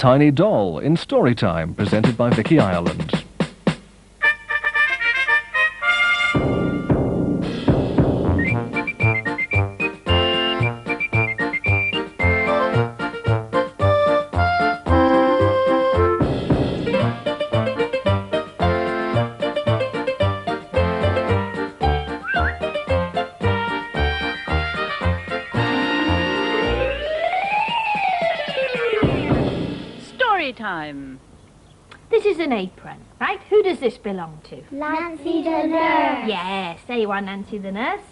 Tiny Doll in Storytime, presented by Vicky Ireland. Storytime. This is an apron, right? Who does this belong to? Nancy the nurse. Yes, there you are, Nancy the nurse.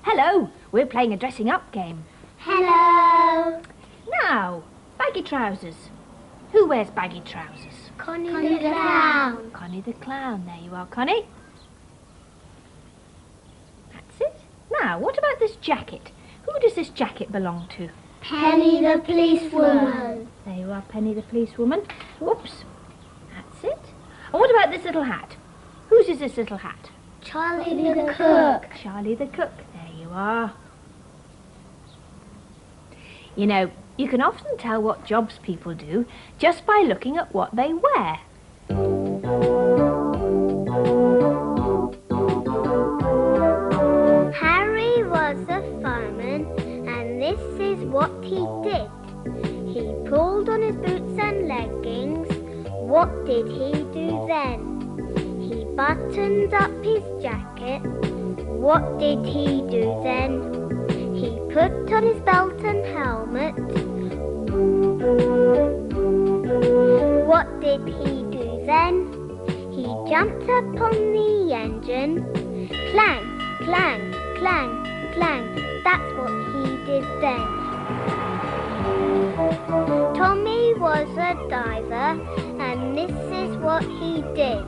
Hello, we're playing a dressing up game. Hello. Now, baggy trousers. Who wears baggy trousers? Connie the clown. Connie the clown. There you are, Connie. That's it. Now, what about this jacket? Who does this jacket belong to? Penny the policewoman. There you are, Penny the policewoman. Whoops. That's it. And what about this little hat? Whose is this little hat? Charlie the cook. Charlie the cook. There you are. You know, you can often tell what jobs people do just by looking at what they wear. Harry was a fireman, and this is what he did. He pulled on his boots and leggings. What did he do then? He buttoned up his jacket. What did he do then? He put on his belt and helmet. What did he do then? He jumped upon the engine. Clang, clang, clang, clang. That's what he did then. Tommy was a diver, and this is what he did.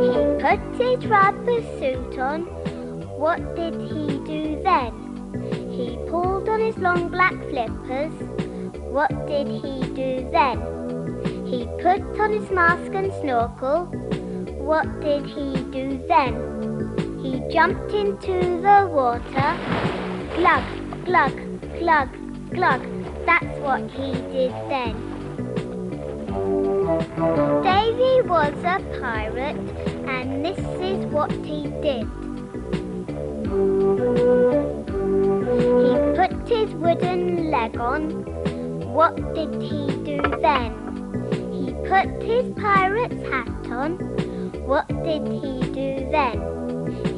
He put his rubber suit on. What did he do then? He pulled on his long black flippers. What did he do then? He put on his mask and snorkel. What did he do then? He jumped into the water. Glug, glug, glug, glug. That's what he did then. Davy was a pirate, and this is what he did. He put his wooden leg on. What did he do then? He put his pirate's hat on. What did he do then?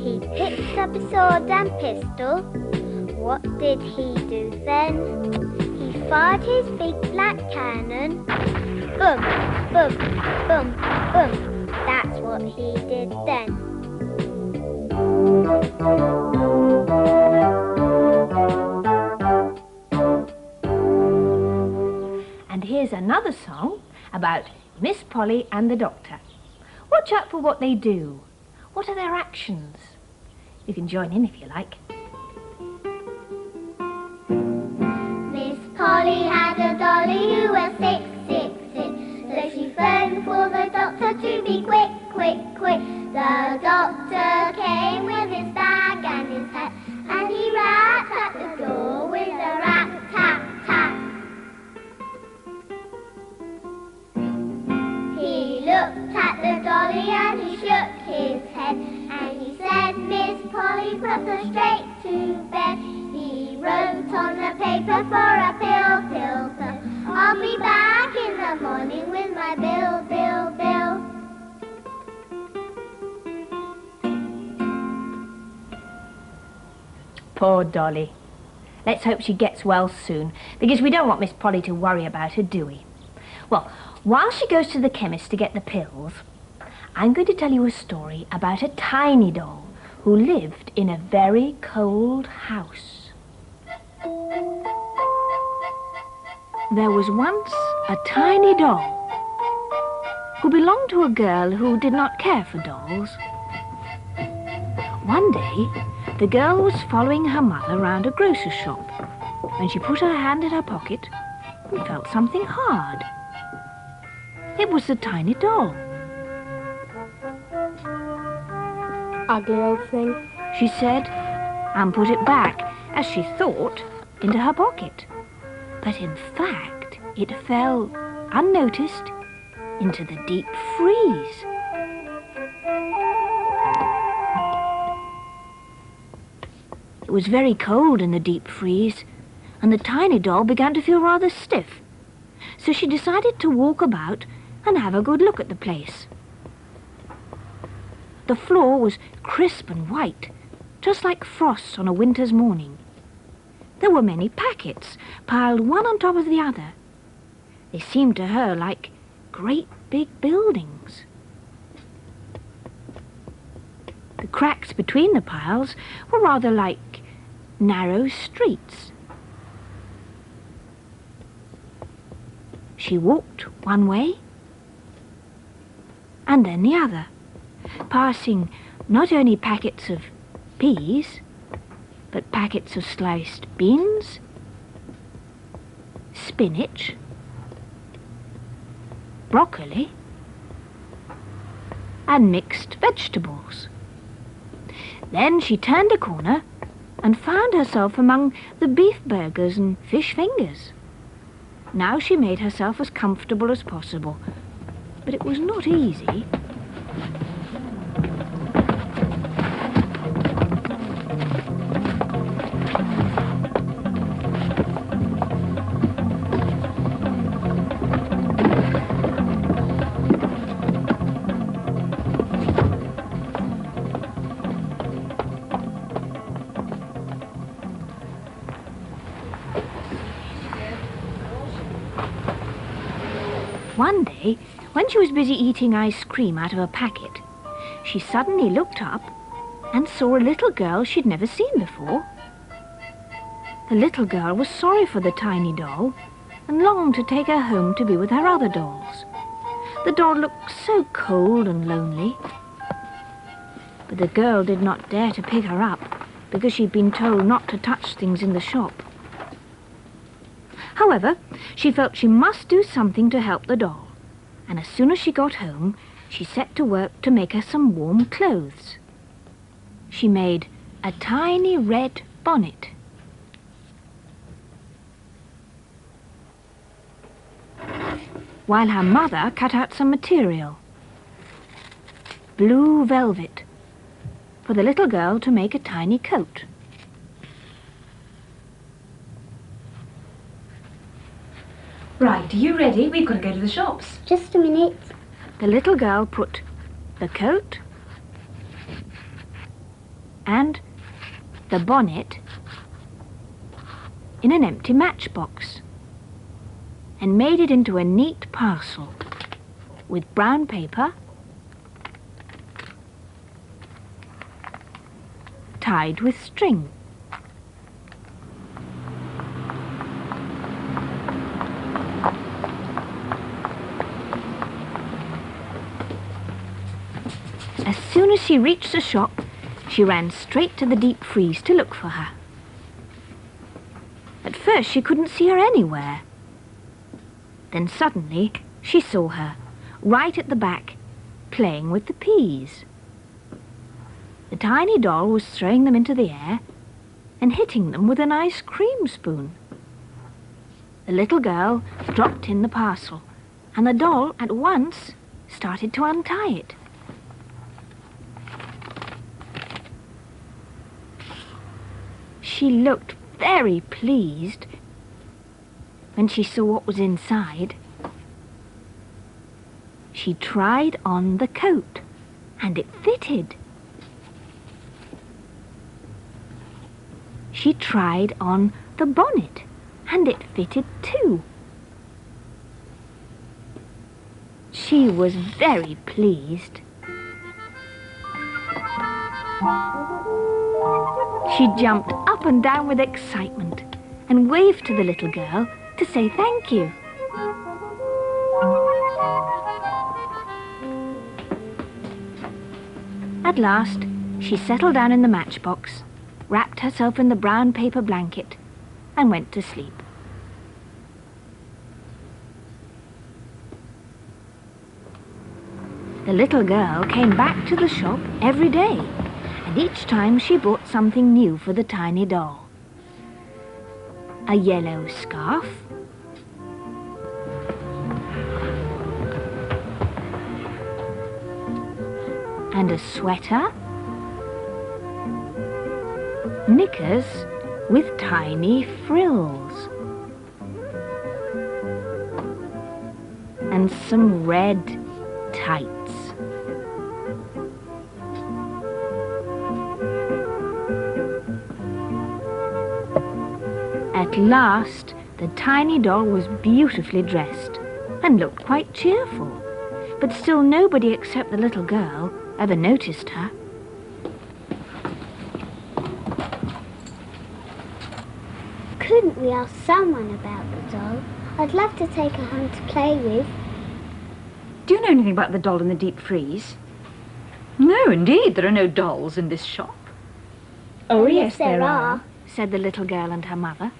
He picked up a sword and pistol. What did he do then? He fired his big black cannon. Boom, boom, boom, boom. That's what he did then. And here's another song about Miss Polly and the Doctor. Watch out for what they do. What are their actions? You can join in if you like. Miss Polly had a dolly who was sick, sick, sick. So she phoned for the doctor to be quick, quick, quick. The doctor came with his bag and his hat, and he rapped at the door with a rat, tap, tap. He looked at the dolly and he shook his head, and he said, Miss Polly, put her straight to bed. He wrote on the paper for a pill, pill, pill. I'll be back in the morning with my bill, bill, bill. Poor Dolly. Let's hope she gets well soon, because we don't want Miss Polly to worry about her, do we? Well, while she goes to the chemist to get the pills, I'm going to tell you a story about a tiny doll who lived in a very cold house. There was once a tiny doll who belonged to a girl who did not care for dolls. One day, the girl was following her mother round a grocer's shop when she put her hand in her pocket and felt something hard. It was the tiny doll. Ugly old thing, She said, and put it back, as she thought, into her pocket. But in fact, it fell, unnoticed, into the deep freeze. It was very cold in the deep freeze, and the tiny doll began to feel rather stiff. So she decided to walk about and have a good look at the place. The floor was crisp and white, just like frost on a winter's morning. There were many packets, piled one on top of the other. They seemed to her like great big buildings. The cracks between the piles were rather like narrow streets. She walked one way and then the other, passing not only packets of peas, but packets of sliced beans, spinach, broccoli, and mixed vegetables. Then she turned a corner and found herself among the beef burgers and fish fingers. Now she made herself as comfortable as possible, but it was not easy. One day, when she was busy eating ice cream out of a packet, she suddenly looked up and saw a little girl she'd never seen before. The little girl was sorry for the tiny doll and longed to take her home to be with her other dolls. The doll looked so cold and lonely. But the girl did not dare to pick her up because she'd been told not to touch things in the shop. However, she felt she must do something to help the doll, and as soon as she got home, she set to work to make her some warm clothes. She made a tiny red bonnet. While her mother cut out some material, blue velvet, for the little girl to make a tiny coat. Right, are you ready? We've got to go to the shops. Just a minute. The little girl put the coat and the bonnet in an empty matchbox and made it into a neat parcel with brown paper tied with string. As soon as she reached the shop, she ran straight to the deep freeze to look for her. At first she couldn't see her anywhere. Then suddenly she saw her, right at the back, playing with the peas. The tiny doll was throwing them into the air and hitting them with an ice cream spoon. The little girl dropped in the parcel, and the doll at once started to untie it. She looked very pleased when she saw what was inside. She tried on the coat, and it fitted. She tried on the bonnet, and it fitted too. She was very pleased. She jumped up and down with excitement and waved to the little girl to say thank you. At last, she settled down in the matchbox, wrapped herself in the brown paper blanket, and went to sleep. The little girl came back to the shop every day, and each time she bought something new for the tiny doll. a yellow scarf, and a sweater, knickers with tiny frills, and some red tights. At last, the tiny doll was beautifully dressed and looked quite cheerful, but still nobody except the little girl ever noticed her. Couldn't we ask someone about the doll? I'd love to take her home to play with. Do you know anything about the doll in the deep freeze? No, indeed. There are no dolls in this shop. Oh, yes, there are, said the little girl and her mother.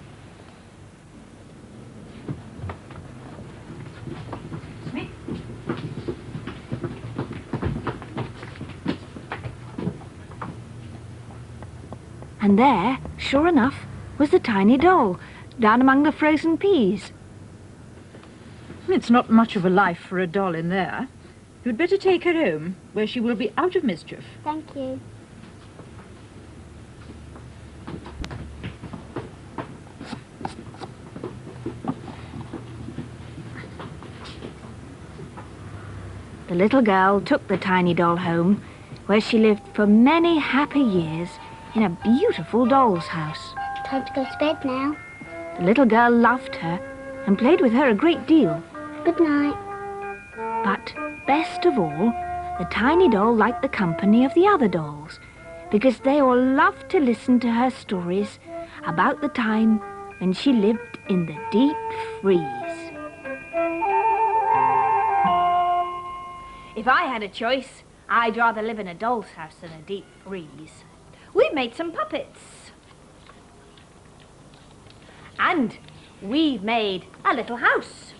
And there, sure enough, was the tiny doll, down among the frozen peas. It's not much of a life for a doll in there. You'd better take her home, where she will be out of mischief. Thank you. The little girl took the tiny doll home, where she lived for many happy years in a beautiful doll's house. Time to go to bed now. The little girl loved her and played with her a great deal. Good night. But best of all, the tiny doll liked the company of the other dolls, because they all loved to listen to her stories about the time when she lived in the deep freeze. If I had a choice, I'd rather live in a doll's house than a deep freeze. We've made some puppets. And we've made a little house.